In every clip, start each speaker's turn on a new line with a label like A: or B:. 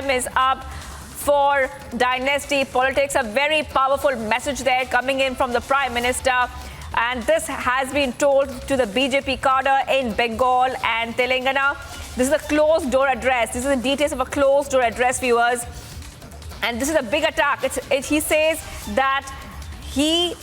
A: time is up for dynasty politics. A very powerful message there coming in from the Prime Minister. And this has been told to the BJP cadre in Bengal and Telangana. This is a closed-door address. This is the details of a closed-door address, viewers. And this is a big attack. He says that he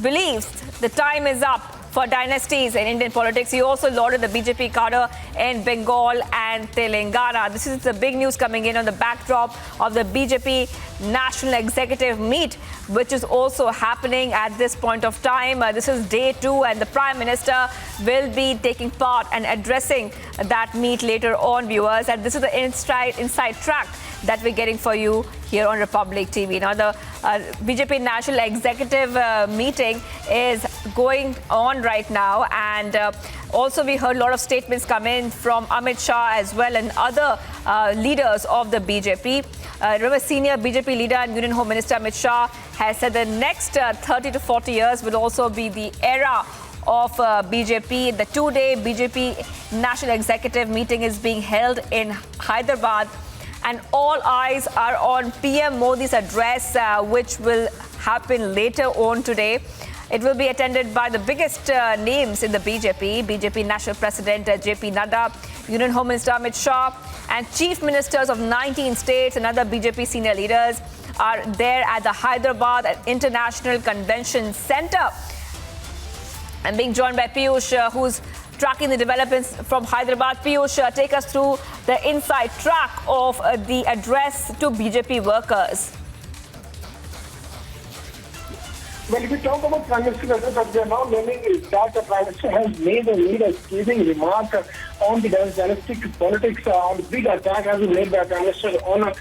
A: believes the time is up for dynasties in Indian politics. He also lauded the BJP cadre in Bengal and Telangana. This is the big news coming in on the backdrop of the BJP National Executive Meet, which is also happening at this point of time. This is day 2, and the Prime Minister will be taking part and addressing that meet later on, viewers. And this is the inside track that we're getting for you here on Republic TV. Now, the BJP National Executive meeting is going on right now, and also we heard a lot of statements come in from Amit Shah as well and other leaders of the BJP. Remember, senior BJP leader and Union Home Minister Amit Shah has said the next 30 to 40 years will also be the era of BJP. The 2-day BJP National Executive meeting is being held in Hyderabad, and all eyes are on PM Modi's address, which will happen later on today. It will be attended by the biggest names in the BJP National President JP Nadda, Union Home Minister Amit Shah, and Chief Ministers of 19 states and other BJP senior leaders are there at the Hyderabad International Convention Center. I'm being joined by Piyush, who's tracking the developments from Hyderabad. Piyush, take us through the inside track of the address to BJP workers.
B: Well, if we talk about Prime Minister's address, what we are now learning is that the Prime Minister has made a scathing remark on the dynastic politics, on the big attack has been made by Prime Minister on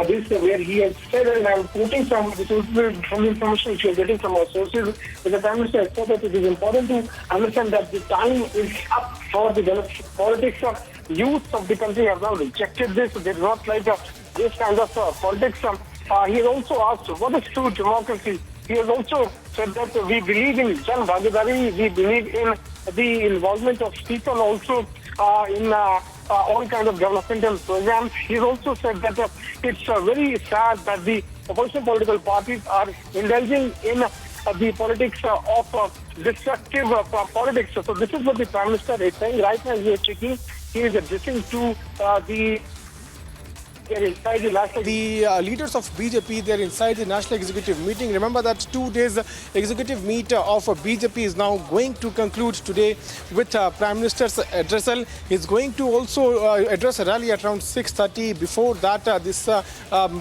B: this, where he has said, and I'm quoting from the information which we are getting from our sources, that the Prime Minister has said that it is important to understand that the time is up for the dynastic politics. Youth of the country have now rejected this. They do not like this kind of politics. He has also asked, what is true democracy? He has also said that we believe in Jan Bhagidari, we believe in the involvement of people also in all kinds of developmental programs. He has also said that it's very sad that the opposition political parties are indulging in the politics of destructive politics. So this is what the Prime Minister is saying. Right now he is checking, he is addressing to the
C: leaders of BJP, they're inside the National Executive meeting. Remember that 2 days executive meet of BJP is now going to conclude today with Prime Minister's addressal. He's going to also address a rally at around 6:30. Before that, this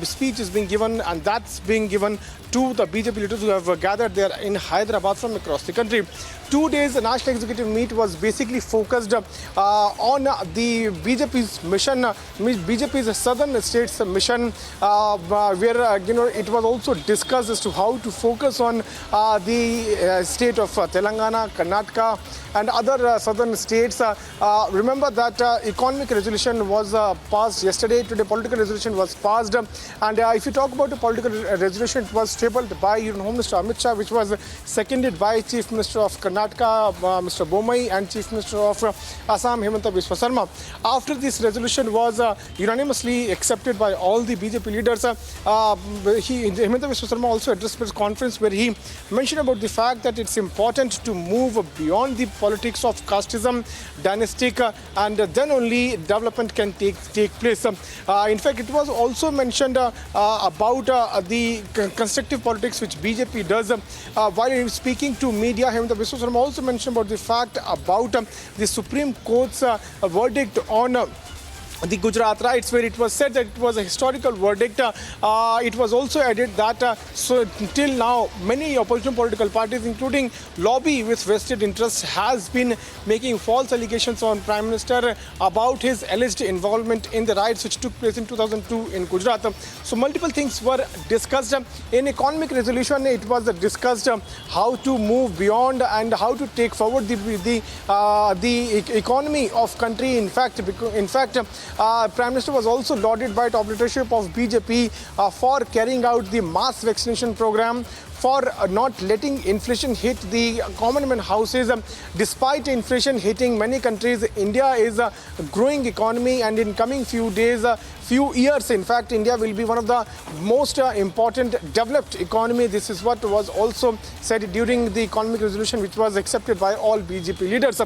C: speech is being given, and that's being given to the BJP leaders who have gathered there in Hyderabad from across the country. 2 days, the National Executive Meet was basically focused on the BJP's mission, BJP's Southern States mission, where it was also discussed as to how to focus on the state of Telangana, Karnataka, and other southern states. Remember that economic resolution was passed yesterday. Today, political resolution was passed, and if you talk about the political resolution, it was tabled by Union Home Minister Amit Shah, which was seconded by Chief Minister of Karnataka, Mr. Bomai, and Chief Minister of Assam, Himanta Biswa Sarma. After this resolution was unanimously accepted by all the BJP leaders, Himanta Biswa Sarma also addressed a press conference where he mentioned about the fact that it's important to move beyond the politics of casteism, dynastic, and then only development can take place. In fact, it was also mentioned about the constructive politics which BJP does. While speaking to media, Himanta Biswa Sarma also mentioned about the fact about the Supreme Court's verdict on the Gujarat rights, where it was said that it was a historical verdict. It was also added that so till now many opposition political parties, including lobby with vested interests, has been making false allegations on Prime Minister about his alleged involvement in the riots which took place in 2002 in Gujarat. So multiple things were discussed. In economic resolution, it was discussed how to move beyond and how to take forward the economy of country. In fact, Prime Minister was also lauded by top leadership of BJP for carrying out the mass vaccination program for not letting inflation hit the common man houses. Despite inflation hitting many countries, India is a growing economy, and in coming few days, few years, in fact, India will be one of the most important developed economy. This is what was also said during the economic resolution, which was accepted by all BJP leaders.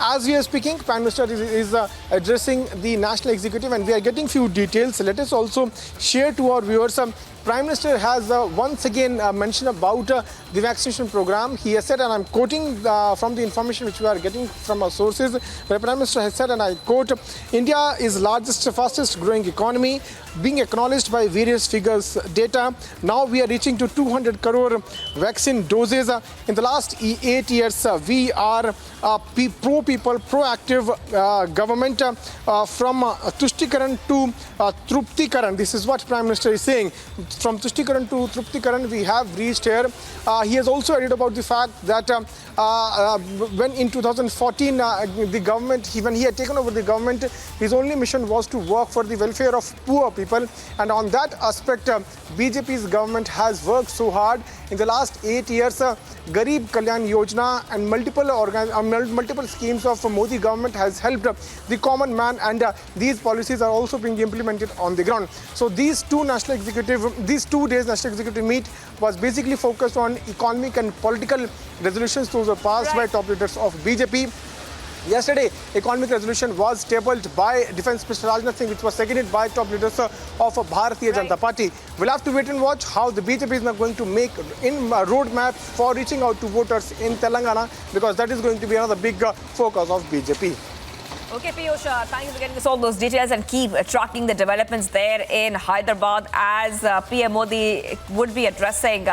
C: As we are speaking, Prime Minister is addressing the national executive, and we are getting few details. Let us also share to our viewers. Prime Minister has once again mentioned about the vaccination program. He has said, and I'm quoting from the information which we are getting from our sources, where Prime Minister has said, and I quote, India is largest, fastest growing economy, being acknowledged by various figures data. Now we are reaching to 200 crore vaccine doses. In the last 8 years, we are pro-people, proactive government from Tushtikaran to Truptikaran. This is what Prime Minister is saying. From Tushtikaran to Truptikaran, we have reached here. He has also added about the fact that when in 2014, the government, when he had taken over the government, his only mission was to work for the welfare of poor people. And on that aspect, BJP's government has worked so hard. In the last 8 years, Garib Kalyan Yojana and multiple schemes of Modi government has helped the common man, and these policies are also being implemented on the ground. So these 2 days national executive meet was basically focused on economic and political resolutions. Those were passed by top leaders of BJP. Yesterday, economic resolution was tabled by Defence Minister Rajnath Singh, which was seconded by top leaders of Bharatiya Janata Party. We'll have to wait and watch how the BJP is now going to make a roadmap for reaching out to voters in Telangana, because that is going to be another big focus of BJP.
A: Okay, Piyush, thank you for getting us all those details, and keep tracking the developments there in Hyderabad as PM Modi would be addressing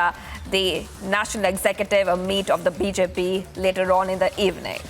A: the national executive meet of the BJP later on in the evening.